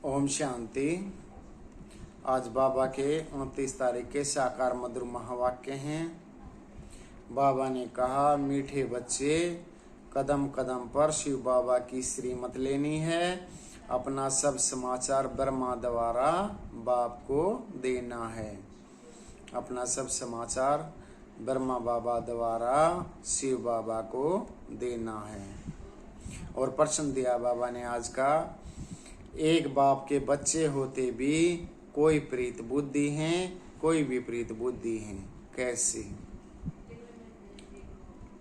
ओम शांति। आज बाबा के 29 तारीख के साकार मधुर महावाक्य हैं। बाबा ने कहा, मीठे बच्चे, कदम कदम पर शिव बाबा की श्रीमत लेनी है। अपना सब समाचार ब्रह्मा द्वारा बाप को देना है। अपना सब समाचार ब्रह्मा बाबा द्वारा शिव बाबा को देना है। और प्रश्न दिया बाबा ने आज का, एक बाप के बच्चे होते भी कोई प्रीत बुद्धि हैं, कोई विपरीत बुद्धि हैं, कैसे?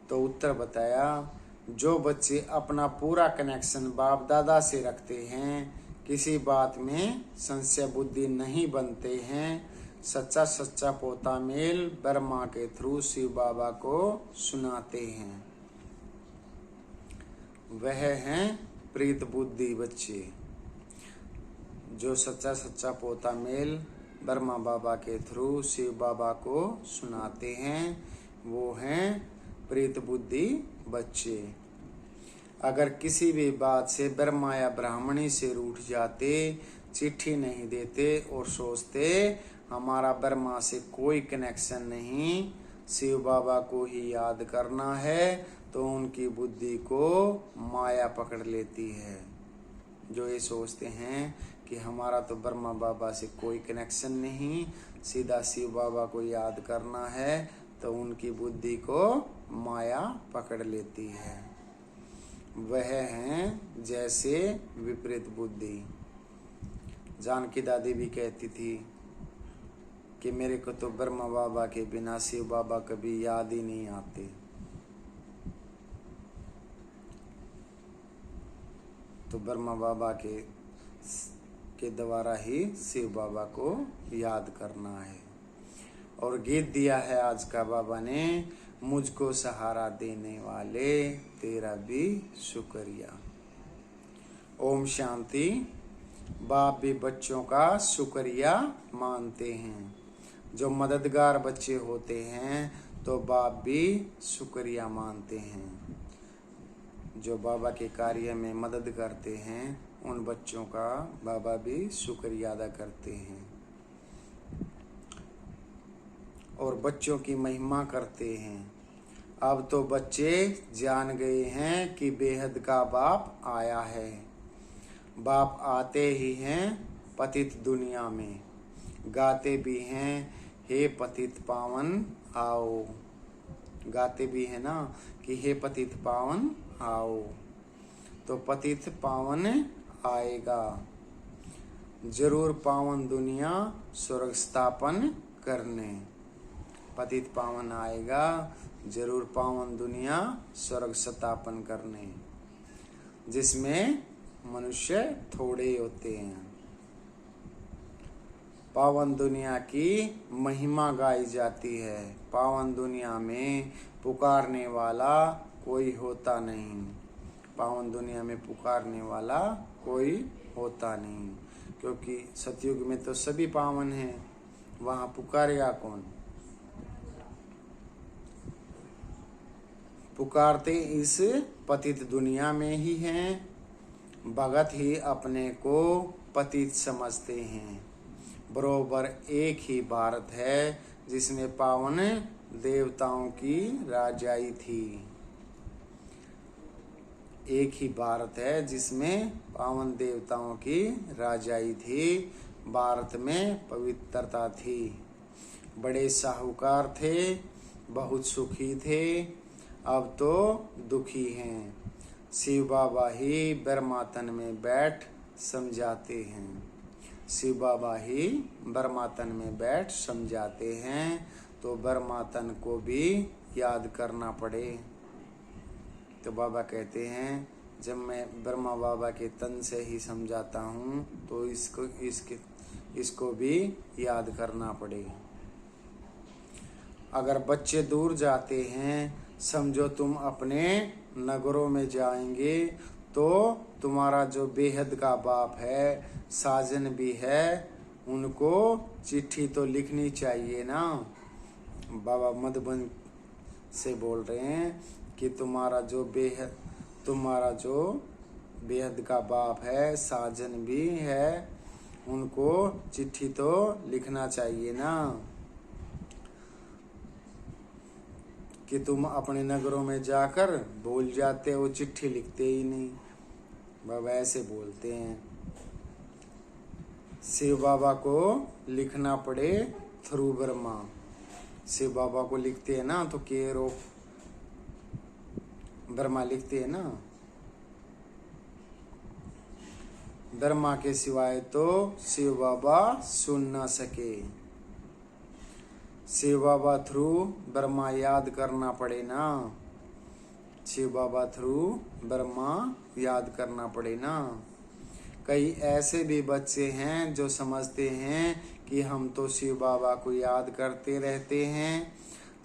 तो उत्तर बताया, जो बच्चे अपना पूरा कनेक्शन बाप दादा से रखते हैं, किसी बात में संशय बुद्धि नहीं बनते हैं, सच्चा सच्चा पोता मेल ब्रह्मा के थ्रू शिव बाबा को सुनाते हैं, वह हैं प्रीत बुद्धि बच्चे। जो सच्चा सच्चा पोता मेल ब्रह्मा बाबा के थ्रू शिव बाबा को सुनाते हैं, वो हैं प्रीत बुद्धि बच्चे। अगर किसी भी बात से ब्रह्मा या ब्राह्मणी से रूठ जाते, चिट्ठी नहीं देते और सोचते हमारा ब्रह्मा से कोई कनेक्शन नहीं, शिव बाबा को ही याद करना है, तो उनकी बुद्धि को माया पकड़ लेती है। जो ये सोचते हैं कि हमारा तो ब्रह्मा बाबा से कोई कनेक्शन नहीं, सीधा शिव बाबा को याद करना है, तो उनकी बुद्धि को माया पकड़ लेती है। वह हैं जैसे विपरीत बुद्धि। जानकी दादी भी कहती थी कि मेरे को तो ब्रह्मा बाबा के बिना शिव बाबा कभी याद ही नहीं आते। तो ब्रह्मा बाबा के द्वारा ही शिव बाबा को याद करना है। और गीत दिया है आज का बाबा ने, मुझको सहारा देने वाले तेरा भी शुक्रिया। ओम शांति। बाप भी बच्चों का शुक्रिया मानते हैं। जो मददगार बच्चे होते हैं तो बाप भी शुक्रिया मानते हैं। जो बाबा के कार्य में मदद करते हैं, उन बच्चों का बाबा भी शुक्रिया अदा करते हैं और बच्चों की महिमा करते हैं। अब तो बच्चे जान गए हैं कि बेहद का बाप आया है। बाप आते ही हैं पतित दुनिया में, गाते भी हैं, हे पतित पावन आओ। गाते भी है ना कि हे पतित पावन आओ। तो पतित पावन आएगा, जरूर पावन दुनिया स्वर्ग स्थापन करने। पतित पावन आएगा, जरूर पावन दुनिया स्वर्ग स्थापन करने, जिसमें मनुष्य थोड़े होते हैं। पावन दुनिया की महिमा गाई जाती है। पावन दुनिया में पुकारने वाला कोई होता नहीं। पावन दुनिया में पुकारने वाला कोई होता नहीं, क्योंकि सतयुग में तो सभी पावन हैं, वहां पुकारेगा कौन? पुकारते इस पतित दुनिया में ही हैं। भगत ही अपने को पतित समझते हैं। बरोबर एक ही भारत है जिसमें पावन देवताओं की राजाई थी। एक ही भारत है जिसमें पावन देवताओं की राजाई थी। भारत में पवित्रता थी। बड़े साहूकार थे, बहुत सुखी थे, अब तो दुखी हैं। शिव बाबा ही ब्रह्मातन में बैठ समझाते हैं। शिव बाबा ही ब्रह्मातन में बैठ समझाते हैं। तो ब्रह्मातन को भी याद करना पड़े। तो बाबा कहते हैं, जब मैं ब्रह्मा बाबा के तन से ही समझाता हूँ, तो इसको भी याद करना पड़े। अगर बच्चे दूर जाते हैं, समझो तुम अपने नगरों में जाएंगे, तो तुम्हारा जो बेहद का बाप है, साजन भी है, उनको चिट्ठी तो लिखनी चाहिए ना। बाबा मधुबन से बोल रहे हैं कि तुम्हारा जो बेहद का बाप है, साजन भी है, उनको चिट्ठी तो लिखना चाहिए ना कि तुम अपने नगरों में जाकर भूल जाते हो, चिट्ठी लिखते ही नहीं। बाबा ऐसे बोलते हैं। शिव बाबा को लिखना पड़े थ्रू ब्रह्मा। शिव बाबा को लिखते हैं ना तो केयर ऑफ ब्रह्मा लिखते हैं ना। ब्रह्मा के सिवाय तो शिव बाबा सुन ना सके। शिव बाबा थ्रू ब्रह्मा याद करना पड़े ना। शिव बाबा थ्रू ब्रह्मा याद करना पड़े ना। कई ऐसे भी बच्चे हैं जो समझते हैं कि हम तो शिव बाबा को याद करते रहते हैं,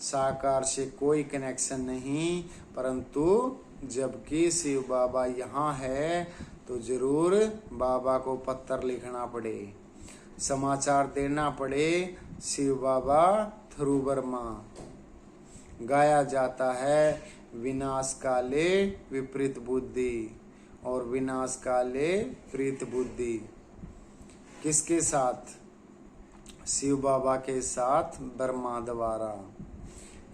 साकार से कोई कनेक्शन नहीं, परंतु जबकि शिव बाबा यहाँ है तो जरूर बाबा को पत्र लिखना पड़े, समाचार देना पड़े। शिव बाबा थ्रू ब्रह्मा गाया जाता है, विनाश काले विपरीत बुद्धि और विनाश काले प्रीत बुद्धि। किसके साथ? शिव बाबा के साथ ब्रह्मा द्वारा।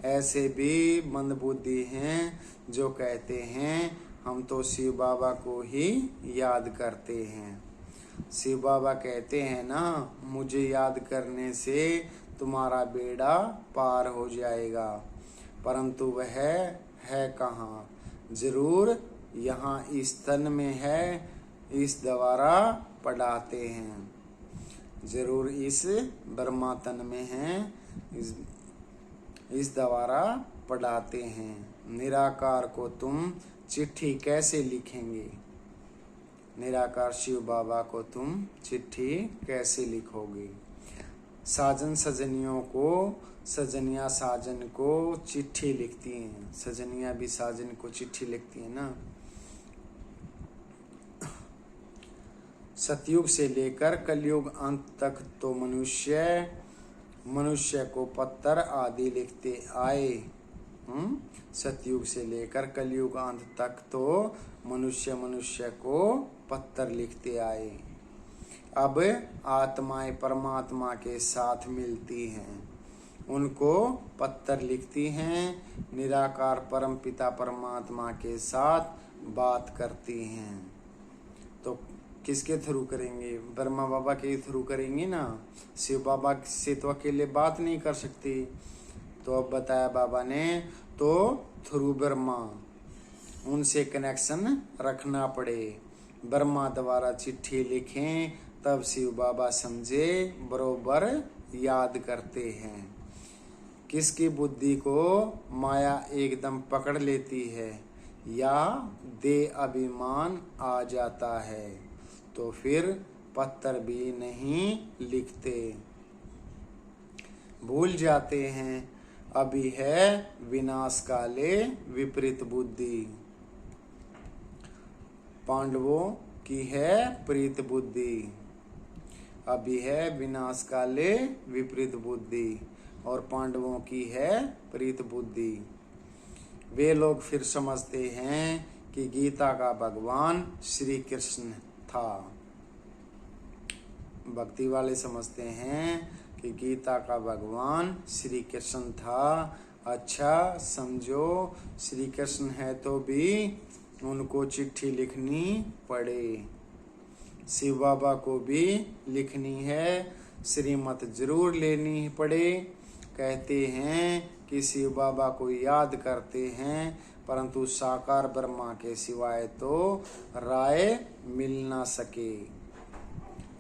ऐसे भी मंदबुद्धि हैं जो कहते हैं हम तो शिव बाबा को ही याद करते हैं। शिव बाबा कहते हैं ना, मुझे याद करने से तुम्हारा बेड़ा पार हो जाएगा, परंतु वह है कहाँ? जरूर यहाँ इस तन में है, इस द्वारा पढ़ाते हैं। जरूर इस ब्रह्मा तन में है, इस द्वारा पढ़ाते हैं। निराकार को तुम चिट्ठी कैसे लिखेंगे? निराकार शिव बाबा को तुम चिट्ठी कैसे लिखोगे? साजन सजनियों को, सजनिया साजन को चिट्ठी लिखती हैं, सजनिया भी साजन को चिट्ठी लिखती है ना। सतयुग से लेकर कलयुग अंत तक तो मनुष्य को पत्र आदि लिखते आए। सतयुग से लेकर कलयुग अंत तक तो मनुष्य को पत्र लिखते आए। अब आत्माएं परमात्मा के साथ मिलती हैं, उनको पत्र लिखती हैं, निराकार परम पिता परमात्मा के साथ बात करती हैं। तो किसके थ्रू करेंगे? ब्रह्मा बाबा के थ्रू करेंगे ना। शिव बाबा से तो अकेले बात नहीं कर सकती। तो अब बताया बाबा ने, तो थ्रू ब्रह्मा उनसे कनेक्शन रखना पड़े। ब्रह्मा द्वारा चिट्ठी लिखें तब शिव बाबा समझे, बरोबर याद करते हैं। किसकी बुद्धि को माया एकदम पकड़ लेती है या दे अभिमान आ जाता है तो फिर पत्र भी नहीं लिखते, भूल जाते हैं। अभी है विनाश काले विपरीत बुद्धि। पांडवों की है प्रीत बुद्धि। अभी है विनाश काले विपरीत बुद्धि और पांडवों की है प्रीत बुद्धि। वे लोग फिर समझते हैं कि गीता का भगवान श्री कृष्ण था। भक्ति वाले समझते हैं कि गीता का भगवान श्री कृष्ण था। अच्छा समझो, श्री कृष्ण है तो भी उनको चिट्ठी लिखनी पड़े। शिव बाबा को भी लिखनी है, श्रीमत जरूर लेनी पड़े। कहते हैं कि शिव बाबा को याद करते हैं, परंतु साकार ब्रह्मा के सिवाय तो राय मिल ना सके।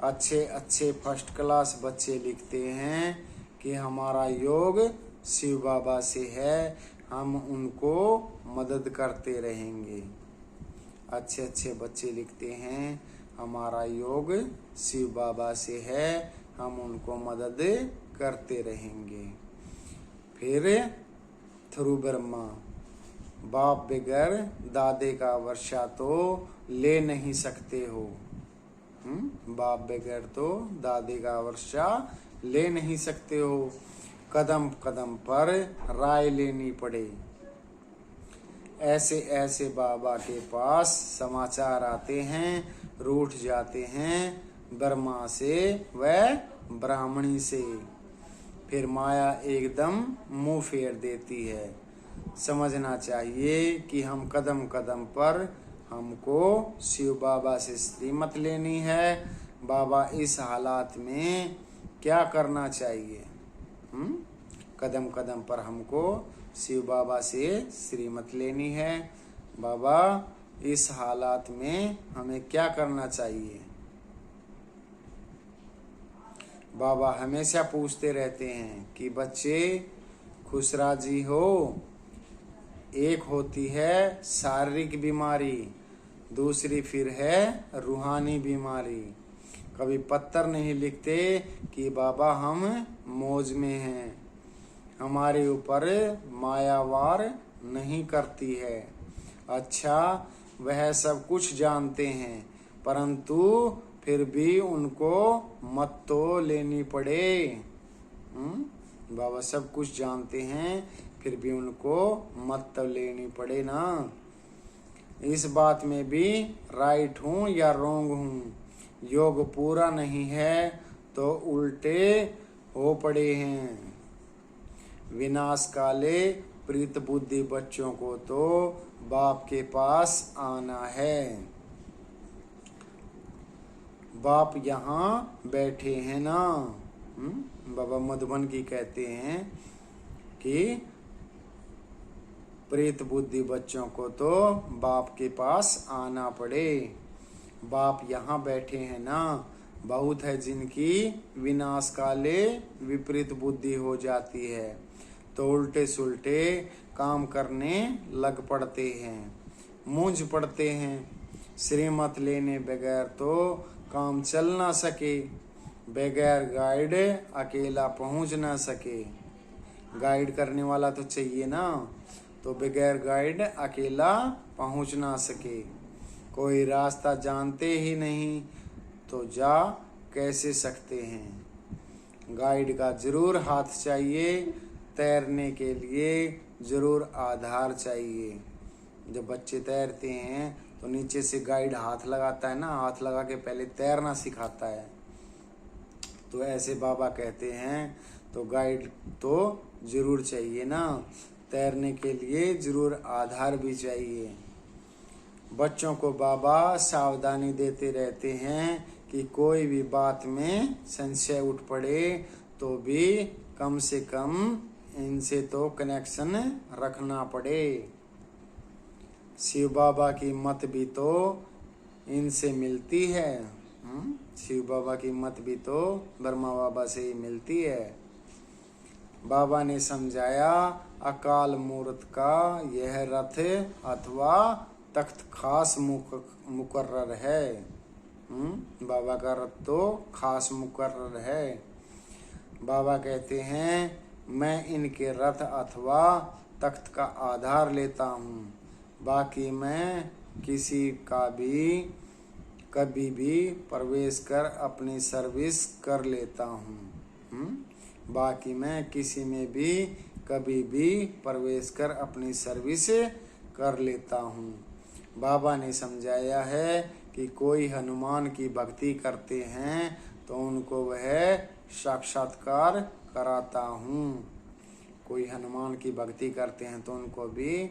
अच्छे अच्छे फर्स्ट क्लास बच्चे लिखते हैं कि हमारा योग शिव बाबा से है, हम उनको मदद करते रहेंगे। अच्छे अच्छे बच्चे लिखते हैं हमारा योग शिव बाबा से है, हम उनको मदद करते रहेंगे। फिर थ्रू ब्रह्मा, बाप बगैर दादे का वर्षा तो ले नहीं सकते हो। बाप बगैर तो दादे का वर्षा ले नहीं सकते हो। कदम कदम पर राय लेनी पड़े। ऐसे ऐसे बाबा के पास समाचार आते हैं, रूठ जाते हैं ब्रह्मा से व ब्राह्मणी से। फिर माया एकदम मुंह फेर देती है। समझना चाहिए कि हम कदम कदम पर हमको शिव बाबा से श्रीमत लेनी है। बाबा इस हालात में क्या करना चाहिए? कदम कदम पर हमको शिव बाबा से श्रीमत लेनी है। बाबा इस हालात में हमें क्या करना चाहिए? बाबा हमेशा पूछते रहते हैं कि बच्चे खुश राजी हो। एक होती है शारीरिक बीमारी, दूसरी फिर है रूहानी बीमारी। कभी पत्थर नहीं लिखते कि बाबा हम मौज में हैं, हमारे ऊपर मायावार नहीं करती है। अच्छा, वह सब कुछ जानते हैं, परंतु फिर भी उनको मत तो लेनी पड़े। बाबा सब कुछ जानते हैं, फिर भी उनको मत तो लेनी पड़े ना। इस बात में भी राइट हूँ या रॉन्ग हूँ? योग पूरा नहीं है तो उल्टे हो पड़े हैं। विनाश काले प्रीत बुद्धि बच्चों को तो बाप के पास आना है। बाप यहाँ बैठे हैं ना। बाबा मधुबन की कहते हैं कि प्रेत बुद्धि बच्चों को तो बाप के पास आना पड़े। बाप यहाँ बैठे हैं ना। बहुत है जिनकी विनाश काले विपरीत बुद्धि हो जाती है तो उल्टे सुल्टे काम करने लग पड़ते हैं, मूंझ पड़ते हैं। श्रीमत लेने बगैर तो काम चल ना सके, बगैर गाइड अकेला पहुंच ना सके। गाइड करने वाला तो चाहिए ना, तो बगैर गाइड अकेला पहुंच ना सके। कोई रास्ता जानते ही नहीं तो जा कैसे सकते हैं। गाइड का जरूर हाथ चाहिए, तैरने के लिए जरूर आधार चाहिए। जब बच्चे तैरते हैं तो नीचे से गाइड हाथ लगाता है ना, हाथ लगा के पहले तैरना सिखाता है। तो ऐसे बाबा कहते हैं तो गाइड तो जरूर चाहिए ना, तैरने के लिए जरूर आधार भी चाहिए। बच्चों को बाबा सावधानी देते रहते हैं कि कोई भी बात में संशय उठ पड़े तो भी कम से कम इनसे तो कनेक्शन रखना पड़े। शिव बाबा की मत भी तो इनसे मिलती है। शिव बाबा की मत भी तो ब्रह्मा बाबा से ही मिलती है। बाबा ने समझाया अकाल मूर्त का यह रथ अथवा तख्त खास मुकर्रर है। बाबा का रथ तो खास मुकर्रर है। बाबा कहते हैं मैं इनके रथ अथवा तख्त का आधार लेता हूँ, बाकी मैं किसी का भी कभी भी प्रवेश कर अपनी सर्विस कर लेता हूँ। बाकी मैं किसी में भी कभी भी प्रवेश कर अपनी सर्विस कर लेता हूँ। बाबा ने समझाया है कि कोई हनुमान की भक्ति करते हैं तो उनको वह साक्षात्कार कराता हूँ। कोई हनुमान की भक्ति करते हैं तो उनको भी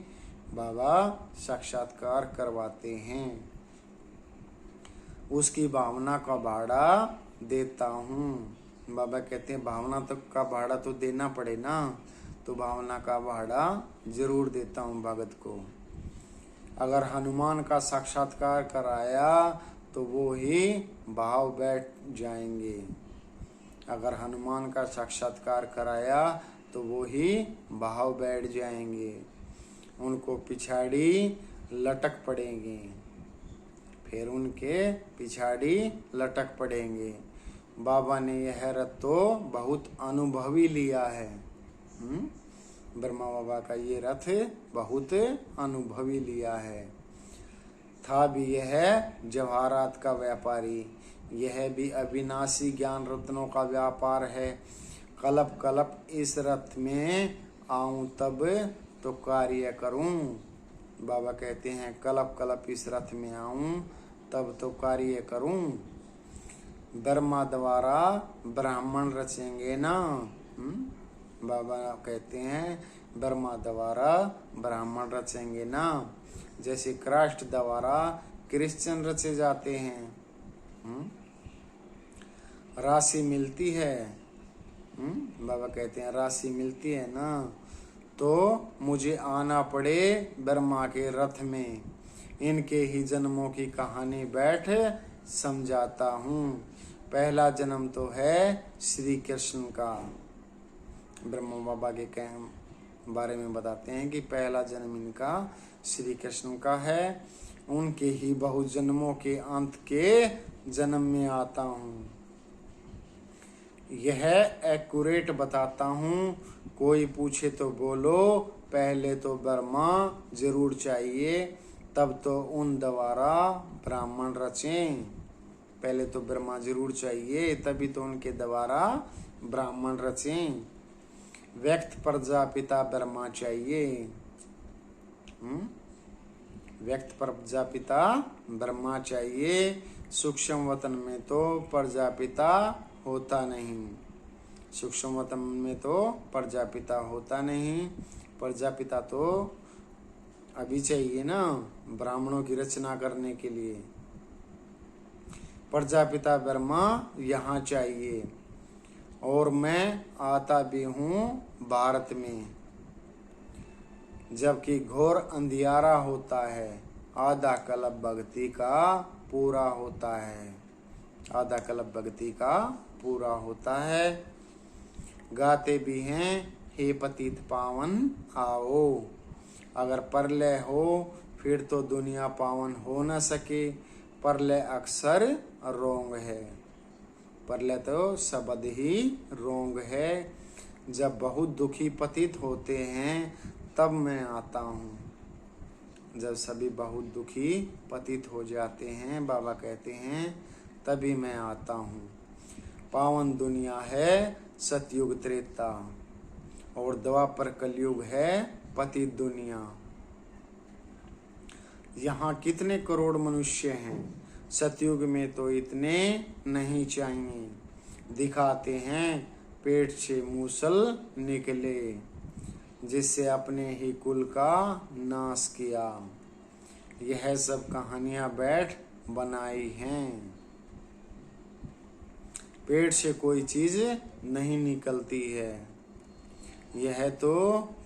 बाबा साक्षात्कार करवाते हैं। उसकी भावना का भाड़ा देता हूँ। बाबा कहते हैं भावना तो का भाड़ा तो देना पड़े ना, तो भावना का भाड़ा जरूर देता हूँ भगत को। अगर हनुमान का साक्षात्कार कराया तो वो ही भाव बैठ जाएंगे। अगर हनुमान का साक्षात्कार कराया तो वो ही भाव बैठ जाएंगे। उनको पिछाड़ी लटक पड़ेंगे, फिर उनके पिछाड़ी लटक पड़ेंगे। बाबा ने यह रथ तो बहुत अनुभवी लिया है। ब्रह्मा बाबा का ये रथ बहुत अनुभवी लिया है। था भी यह जवाहरात का व्यापारी, यह भी अविनाशी ज्ञान रत्नों का व्यापार है। कलप कलप इस रथ में आऊं तब तो कार्य करूं। बाबा कहते हैं कलप कलप इस रथ में आऊं तब तो कार्य करूं। ब्रह्मा द्वारा ब्राह्मण रचेंगे ना। बाबा कहते हैं ब्रह्मा द्वारा ब्राह्मण रचेंगे ना, जैसे क्राइस्ट द्वारा क्रिश्चियन रचे जाते हैं। राशि मिलती है। बाबा कहते हैं राशि मिलती है ना, तो मुझे आना पड़े ब्रह्मा के रथ में, इनके ही जन्मों की कहानी बैठ समझाता हूँ। पहला जन्म तो है श्री कृष्ण का। ब्रह्मा बाबा के बारे में बताते हैं कि पहला जन्म इनका श्री कृष्ण का है। उनके ही बहुत जन्मों के अंत के जन्म में आता हूँ। यह एक्यूरेट बताता हूँ। कोई पूछे तो बोलो, पहले तो ब्रह्मा जरूर चाहिए, तब तो उन द्वारा ब्राह्मण रचें। पहले तो ब्रह्मा जरूर चाहिए, तभी तो उनके द्वारा ब्राह्मण रचें। व्यक्त प्रजापिता ब्रह्मा चाहिए। व्यक्त प्रजापिता ब्रह्मा चाहिए। सूक्ष्म वतन में तो प्रजापिता होता नहीं। सूक्ष्म वतन में तो प्रजापिता होता नहीं। प्रजापिता तो अभी चाहिए ना ब्राह्मणों की रचना करने के लिए। प्रजापिता ब्रह्मा यहाँ चाहिए। और मैं आता भी हूँ भारत में, जबकि घोर अंधियारा होता है। आधा कल्प भक्ति का पूरा होता है। आधा कल्प भक्ति का पूरा होता है। गाते भी हैं हे पतित पावन आओ। अगर प्रलय हो फिर तो दुनिया पावन हो न सके। प्रलय अक्सर रोंग है। प्रलय तो शब्द ही रोंग है। जब बहुत दुखी पतित होते हैं तब मैं आता हूँ। जब सभी बहुत दुखी पतित हो जाते हैं, बाबा कहते हैं, तभी मैं आता हूँ। पावन दुनिया है सतयुग त्रेता, और द्वापर कलयुग है पतित दुनिया। यहाँ कितने करोड़ मनुष्य हैं। सतयुग में तो इतने नहीं चाहिए। दिखाते हैं पेट से मूसल निकले, जिससे अपने ही कुल का नाश किया। यह सब कहानियां बैठ बनाई हैं। पेट से कोई चीज नहीं निकलती है। यह तो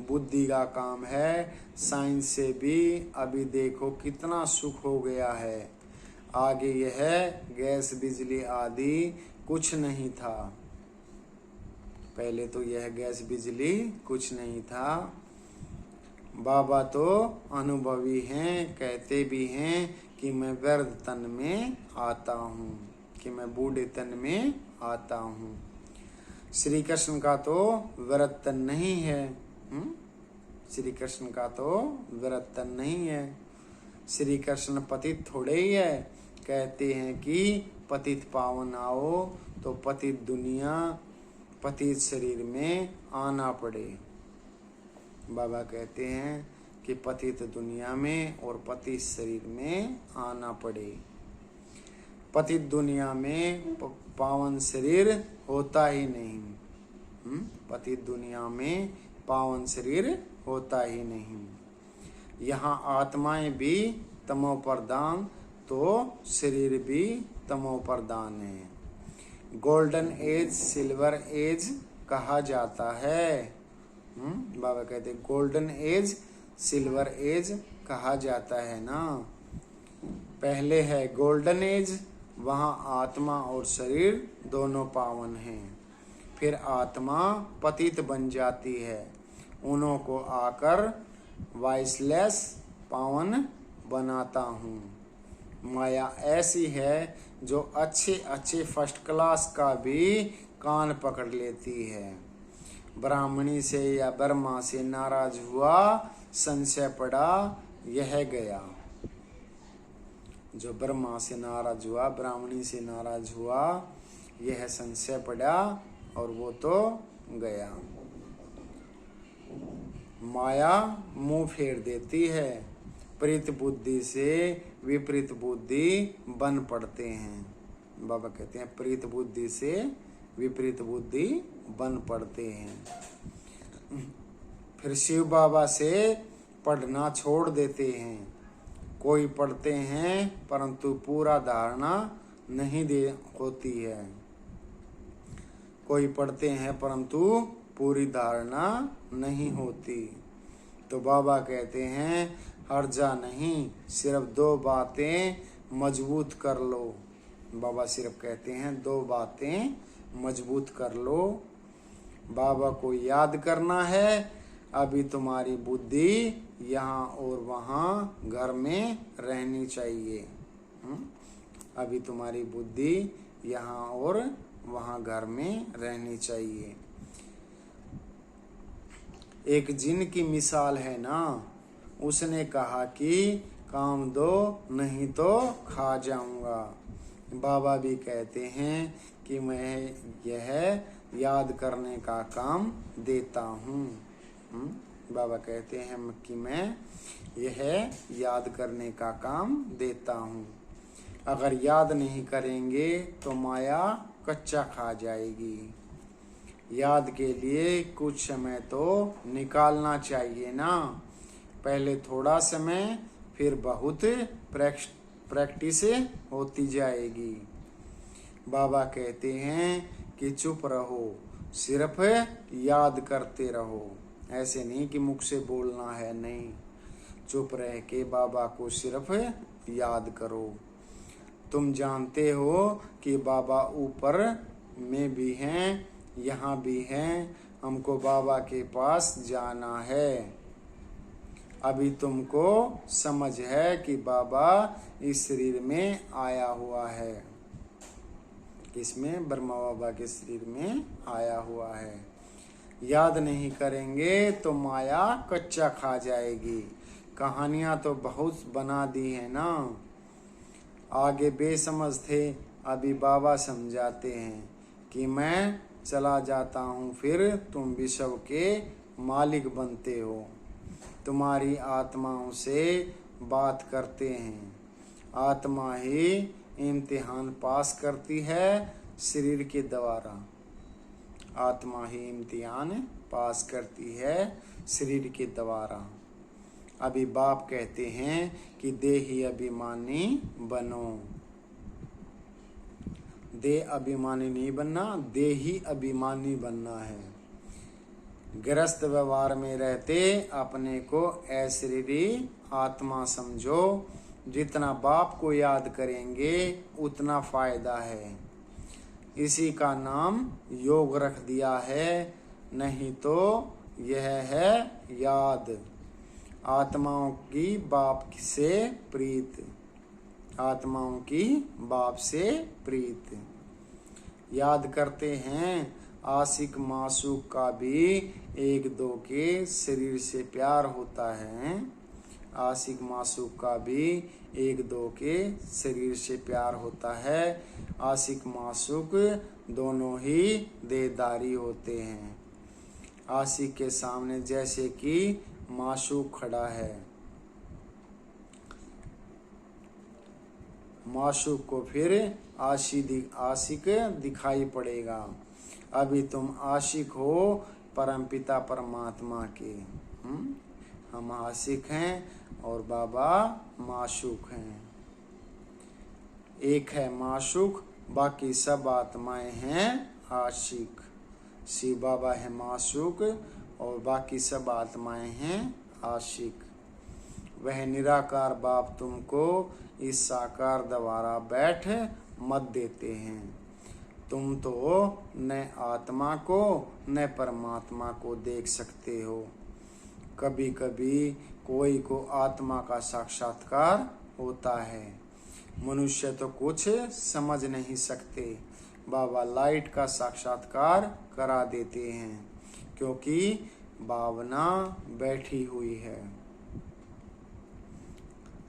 बुद्धि का काम है। साइंस से भी अभी देखो कितना सुख हो गया है। आगे यह गैस बिजली आदि कुछ नहीं था। पहले तो यह गैस बिजली कुछ नहीं था। बाबा तो अनुभवी हैं, कहते भी हैं कि मैं वृद्ध तन में आता हूँ, कि मैं बूढ़े तन में आता हूँ। श्री कृष्ण का तो वृद्ध तन नहीं है। श्री कृष्ण का तो वृद्ध तन नहीं है। श्री कृष्ण पतित थोड़े ही है। कहते हैं कि पतित पावन आओ, तो पतित दुनिया पतित शरीर में आना पड़े। बाबा कहते हैं कि पतित दुनिया में और पतित शरीर में आना पड़े। पतित दुनिया में पावन शरीर होता ही नहीं। पतित दुनिया में पावन शरीर होता ही नहीं। यहाँ आत्माएं भी तमो प्रधान, तो शरीर भी तमो प्रधान है। गोल्डन एज सिल्वर एज कहा जाता है। बाबा कहते गोल्डन एज सिल्वर एज कहा जाता है ना। पहले है गोल्डन एज, वहाँ आत्मा और शरीर दोनों पावन हैं। फिर आत्मा पतित बन जाती है। उन्हों को आकर वाइसलेस पावन बनाता हूँ। माया ऐसी है जो अच्छे अच्छे फर्स्ट क्लास का भी कान पकड़ लेती है। ब्राह्मणी से या ब्रह्मा से नाराज हुआ, संशय पड़ा, यह गया। जो ब्रह्मा से नाराज हुआ, ब्राह्मणी से नाराज हुआ, यह संशय पड़ा और वो तो गया। माया मुंह फेर देती है। प्रीत बुद्धि से विपरीत बुद्धि बन पड़ते हैं। बाबा कहते हैं प्रीत बुद्धि से विपरीत बुद्धि बन पड़ते हैं। फिर शिव बाबा से पढ़ना छोड़ देते हैं। कोई पढ़ते हैं परंतु पूरा धारणा नहीं दे होती है। कोई पढ़ते हैं परंतु पूरी धारणा नहीं होती। तो बाबा कहते हैं हर्जा नहीं, सिर्फ 2 बातें मजबूत कर लो। बाबा सिर्फ कहते हैं 2 बातें मजबूत कर लो। बाबा को याद करना है। अभी तुम्हारी बुद्धि यहाँ और वहाँ घर में रहनी चाहिए। अभी तुम्हारी बुद्धि यहाँ और वहाँ घर में रहनी चाहिए। एक जिन की मिसाल है ना, उसने कहा कि काम दो नहीं तो खा जाऊंगा। बाबा भी कहते हैं कि मैं यह याद करने का काम देता हूँ। बाबा कहते हैं कि मैं यह याद करने का काम देता हूँ। अगर याद नहीं करेंगे तो माया कच्चा खा जाएगी। याद के लिए कुछ समय तो निकालना चाहिए ना। पहले थोड़ा समय, फिर बहुत प्रैक्टिस होती जाएगी। बाबा कहते हैं कि चुप रहो, सिर्फ याद करते रहो। ऐसे नहीं कि मुख से बोलना है, नहीं, चुप रह के बाबा को सिर्फ याद करो। तुम जानते हो कि बाबा ऊपर में भी हैं, यहाँ भी हैं। हमको बाबा के पास जाना है। अभी तुमको समझ है कि बाबा इस शरीर में आया हुआ है। इसमें ब्रह्मा बाबा के शरीर में आया हुआ है। याद नहीं करेंगे तो माया कच्चा खा जाएगी। कहानियां तो बहुत बना दी है ना। आगे बेसमझ थे, अभी बाबा समझाते हैं कि मैं चला जाता हूँ, फिर तुम विश्व के मालिक बनते हो। तुम्हारी आत्माओं से बात करते हैं। आत्मा ही इम्तिहान पास करती है शरीर के द्वारा। आत्मा ही इम्तिहान पास करती है शरीर के द्वारा। अभी बाप कहते हैं कि देही अभिमानी बनो। देह अभिमानी नहीं बनना, देही अभिमानी बनना है। गृहस्थ व्यवहार में रहते अपने को अशरीरी आत्मा समझो। जितना बाप को याद करेंगे उतना फायदा है। इसी का नाम योग रख दिया है, नहीं तो यह है याद। आत्माओं की बाप से प्रीत, आत्माओं की बाप से प्रीत। याद करते हैं आशिक मासूक का भी 1-2 के शरीर से प्यार होता है। आशिक मासूक का भी 1-2 के शरीर से प्यार होता है। आशिक मासूक दोनों ही देहधारी होते हैं। आशिक के सामने जैसे कि मासूक खड़ा है, मासूक को फिर आशिक दिखाई पड़ेगा। अभी तुम आशिक हो परमपिता परमात्मा के। हम आशिक हैं और बाबा माशूक हैं। एक है माशूक, बाकी सब आत्माएं हैं आशिक। शिव बाबा है माशूक और बाकी सब आत्माएं हैं आशिक। वह निराकार बाप तुमको इस साकार द्वारा बैठ मत देते हैं। तुम तो न आत्मा को न परमात्मा को देख सकते हो। कभी कभी कोई को आत्मा का साक्षात्कार होता है। मनुष्य तो कुछ समझ नहीं सकते। बाबा लाइट का साक्षात्कार करा देते हैं, क्योंकि भावना बैठी हुई है।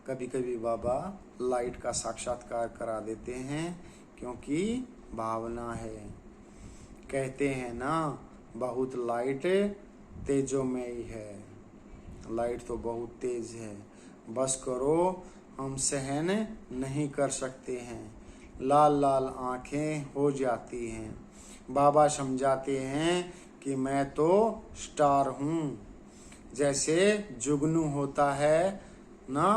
कभी कभी बाबा लाइट का साक्षात्कार करा देते हैं, क्योंकि भावना है। कहते हैं ना, बहुत लाइट तेजोमयी है। लाइट तो बहुत तेज है, बस करो, हम सहन नहीं कर सकते हैं। लाल लाल आंखें हो जाती हैं। बाबा समझाते हैं कि मैं तो स्टार हूँ। जैसे जुगनू होता है ना,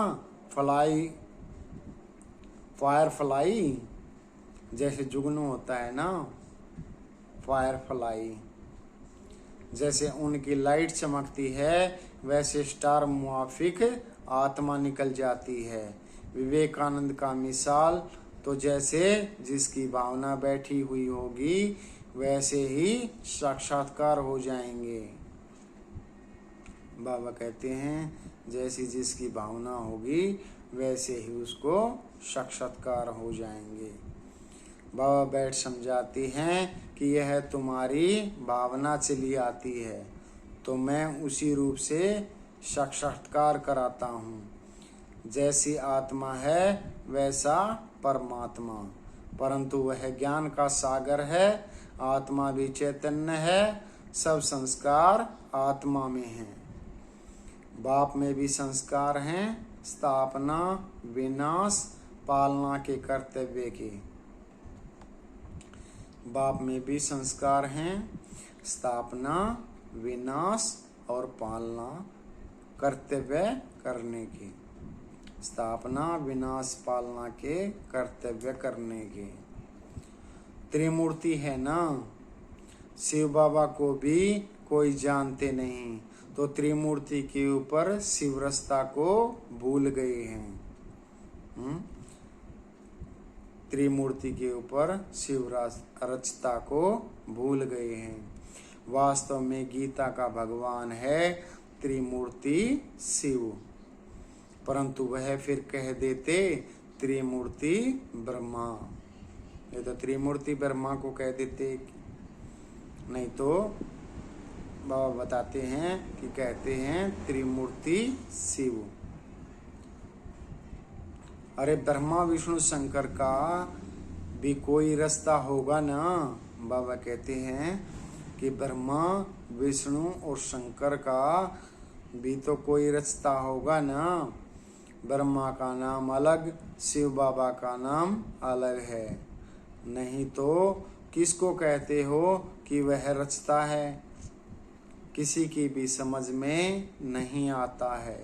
फायर फ्लाई, जैसे जुगनू होता है ना फायर फ्लाई, जैसे उनकी लाइट चमकती है वैसे स्टार मुआफिक आत्मा निकल जाती है। विवेकानंद का मिसाल तो जैसे जिसकी भावना बैठी हुई होगी वैसे ही साक्षात्कार हो जाएंगे। बाबा कहते हैं जैसी जिसकी भावना होगी वैसे ही उसको साक्षात्कार हो जाएंगे। बाबा बैठ समझाते हैं कि यह तुम्हारी भावना चली आती है तो मैं उसी रूप से साक्षात्कार कराता हूँ। जैसी आत्मा है वैसा परमात्मा, परंतु वह ज्ञान का सागर है। आत्मा भी चैतन्य है। सब संस्कार आत्मा में हैं। बाप में भी संस्कार हैं, स्थापना, विनाश, पालना के कर्तव्य के। बाप में भी संस्कार हैं, स्थापना, विनाश और पालना कर्तव्य करने के। स्थापना, विनाश, पालना के कर्तव्य करने के। त्रिमूर्ति है ना, शिव बाबा को भी कोई जानते नहीं तो त्रिमूर्ति के ऊपर शिवरसता को भूल गए हैं। त्रिमूर्ति के ऊपर शिवरचता को भूल गए हैं। वास्तव में गीता का भगवान है त्रिमूर्ति शिव, परंतु वह फिर कह देते त्रिमूर्ति ब्रह्मा। ये तो त्रिमूर्ति ब्रह्मा को कह देते, नहीं तो बाबा बताते हैं कि कहते हैं त्रिमूर्ति शिव। अरे ब्रह्मा विष्णु शंकर का भी कोई रास्ता होगा ना। बाबा कहते हैं कि ब्रह्मा विष्णु और शंकर का भी तो कोई रास्ता होगा ना। ब्रह्मा का नाम अलग, शिव बाबा का नाम अलग है। नहीं तो किसको कहते हो कि वह रचता है? किसी की भी समझ में नहीं आता है।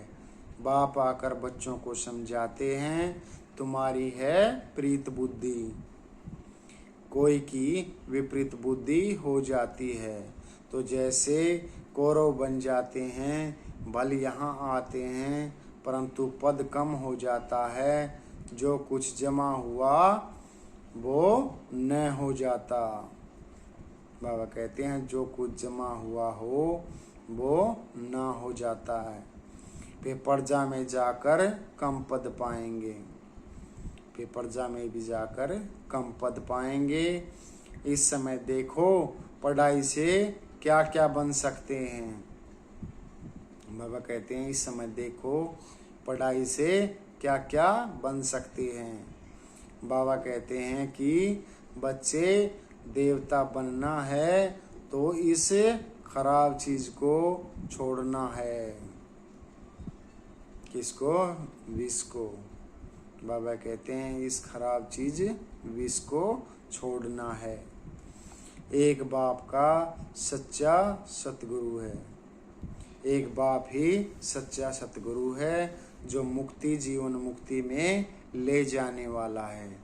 बाप आकर बच्चों को समझाते हैं तुम्हारी है प्रीत बुद्धि। कोई की विपरीत बुद्धि हो जाती है तो जैसे कौरव बन जाते हैं, बल यहाँ आते हैं परंतु पद कम हो जाता है। जो कुछ जमा हुआ वो न हो जाता। बाबा कहते हैं जो कुछ जमा हुआ हो वो न हो जाता है। फिर प्रजा में जाकर कम पद पाएंगे। फिर प्रजा में भी जाकर कम पद पाएंगे। इस समय देखो पढ़ाई से क्या क्या बन सकते हैं। बाबा कहते हैं इस समय देखो पढ़ाई से क्या क्या बन सकते हैं। बाबा कहते हैं कि बच्चे देवता बनना है तो इस खराब चीज को छोड़ना है। किसको? विष को। बाबा कहते हैं इस खराब चीज विष को छोड़ना है। एक बाप का सच्चा सतगुरु है। एक बाप ही सच्चा सतगुरु है जो मुक्ति जीवन मुक्ति में ले जाने वाला है।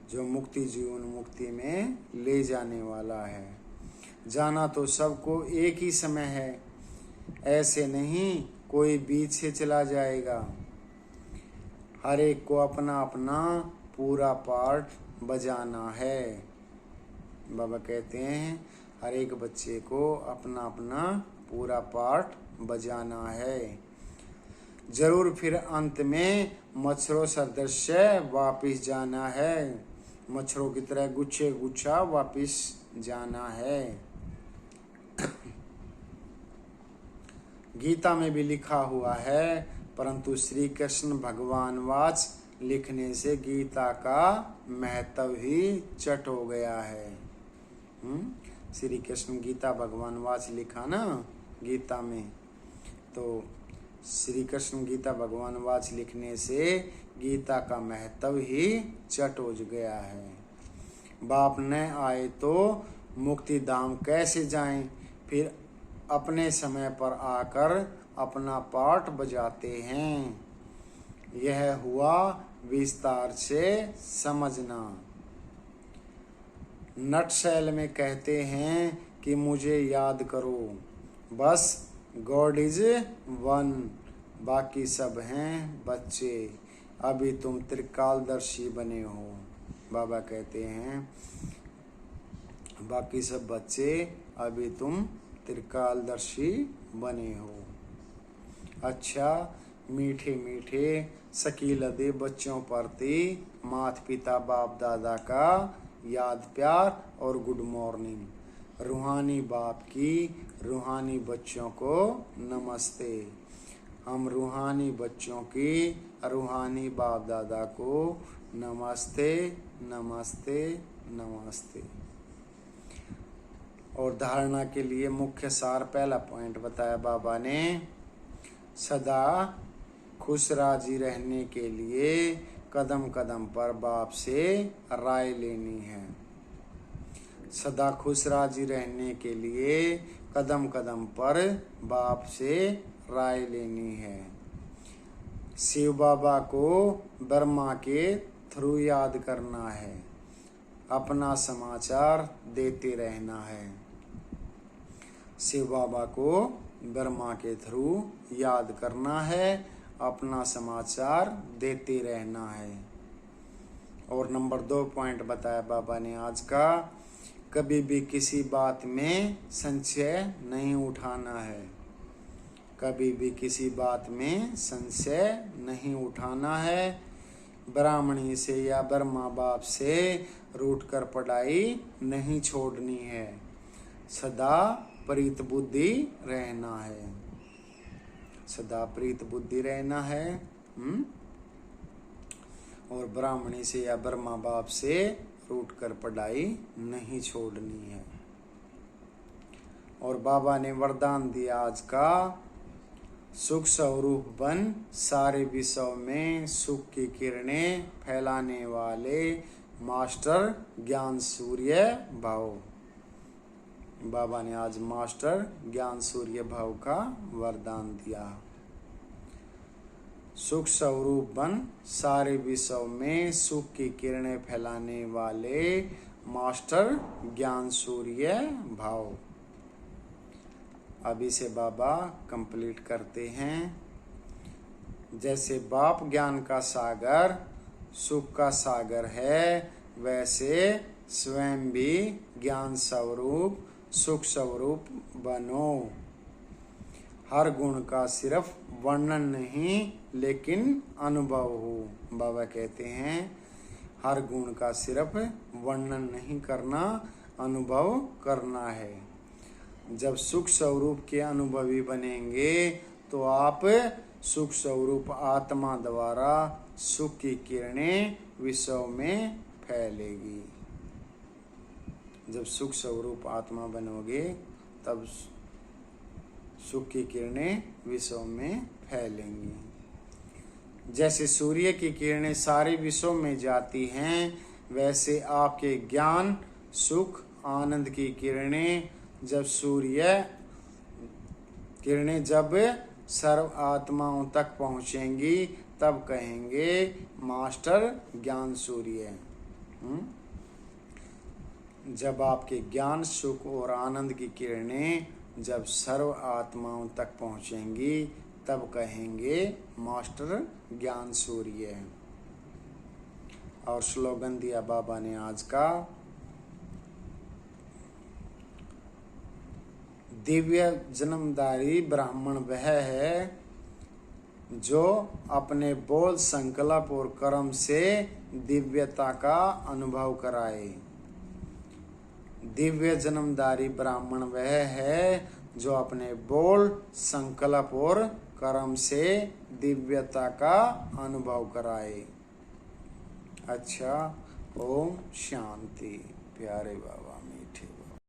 जो मुक्ति जीवन मुक्ति में ले जाने वाला है। जाना तो सबको एक ही समय है, ऐसे नहीं कोई बीच से चला जाएगा। हर एक को अपना अपना पूरा पार्ट बजाना है। बाबा कहते हैं हर एक बच्चे को अपना अपना पूरा पार्ट बजाना है। जरूर फिर अंत में मच्छरों सदृश्य वापिस जाना है। मच्छरों की तरह गुच्छे गुच्छा वापिस जाना है। गीता में भी लिखा हुआ है, परंतु श्री कृष्ण भगवान वाच लिखने से गीता का महत्व ही चट हो गया है। श्री कृष्ण गीता भगवान वाच लिखा ना गीता में, तो श्री कृष्ण गीता भगवान वाच लिखने से गीता का महत्व ही चट हो गया है। बाप न आए तो मुक्ति धाम कैसे जाएं, फिर अपने समय पर आकर अपना पाठ बजाते हैं। यह हुआ विस्तार से समझना। नटशैल में कहते हैं कि मुझे याद करो, बस गॉड इज वन, बाकी सब हैं बच्चे, अभी तुम त्रिकालदर्शी बने हो। बाबा कहते हैं बाकी सब बच्चे, अभी तुम त्रिकालदर्शी बने हो। अच्छा, मीठे मीठे शकीलदे बच्चों प्रति माता पिता बाप दादा का याद प्यार और गुड मॉर्निंग। रूहानी बाप की रूहानी बच्चों को नमस्ते। हम रूहानी बच्चों की रूहानी बाप दादा को नमस्ते नमस्ते नमस्ते। और धारणा के लिए मुख्य सार पहला पॉइंट बताया बाबा ने, सदा खुश राजी रहने के लिए कदम कदम पर बाप से राय लेनी है। सदा खुश राजी रहने के लिए कदम कदम पर बाप से राय लेनी है। शिव बाबा को ब्रह्मा के थ्रू याद करना है, अपना समाचार देते रहना है। शिव बाबा को ब्रह्मा के थ्रू याद करना है, अपना समाचार देते रहना है। और नंबर 2 पॉइंट बताया बाबा ने आज का, कभी भी किसी बात में संशय नहीं उठाना है। कभी भी किसी बात में संशय नहीं उठाना है। ब्राह्मणी से या ब्रह्मा बाप से रूठकर पढ़ाई नहीं छोड़नी है। सदा प्रीत बुद्धि रहना है। सदा प्रीत बुद्धि रहना है। और ब्राह्मणी से या ब्रह्मा बाप से रूठकर पढ़ाई नहीं छोड़नी है। और बाबा ने वरदान दिया आज का, सुख स्वरूप बन सारे विश्व में सुख की किरणें फैलाने वाले मास्टर ज्ञान सूर्य भाव। बाबा ने आज मास्टर ज्ञान सूर्य भाव का वरदान दिया। सुख स्वरूप बन सारे विश्व में सुख की किरणें फैलाने वाले मास्टर ज्ञान सूर्य भाव। अभी से बाबा कंप्लीट करते हैं। जैसे बाप ज्ञान का सागर सुख का सागर है, वैसे स्वयं भी ज्ञान स्वरूप सुख स्वरूप बनो। हर गुण का सिर्फ वर्णन नहीं लेकिन अनुभव हो। बाबा कहते हैं हर गुण का सिर्फ वर्णन नहीं करना, अनुभव करना है। जब सुख स्वरूप के अनुभवी बनेंगे तो आप सुख स्वरूप आत्मा द्वारा सुख की किरणें विश्व में फैलेगी। जब सुख स्वरूप आत्मा बनोगे तब सुख की किरणें विश्व में फैलेंगी। जैसे सूर्य की किरणें सारे विश्व में जाती हैं, वैसे आपके ज्ञान सुख आनंद की किरणें जब जब सर्व आत्माओं तक पहुंचेंगी तब कहेंगे मास्टर ज्ञान सूर्य। जब आपके ज्ञान सुख और आनंद की किरणें जब सर्व आत्माओं तक पहुंचेंगी तब कहेंगे मास्टर ज्ञान सूर्य। और स्लोगन दिया बाबा ने आज का, दिव्य जन्मदारी ब्राह्मण वह है जो अपने बोल संकल्प और कर्म से दिव्यता का अनुभव कराए। दिव्य जन्मदारी ब्राह्मण वह है जो अपने बोल संकल्प और कर्म से दिव्यता का अनुभव कराए। अच्छा, ओम शांति। प्यारे बाबा।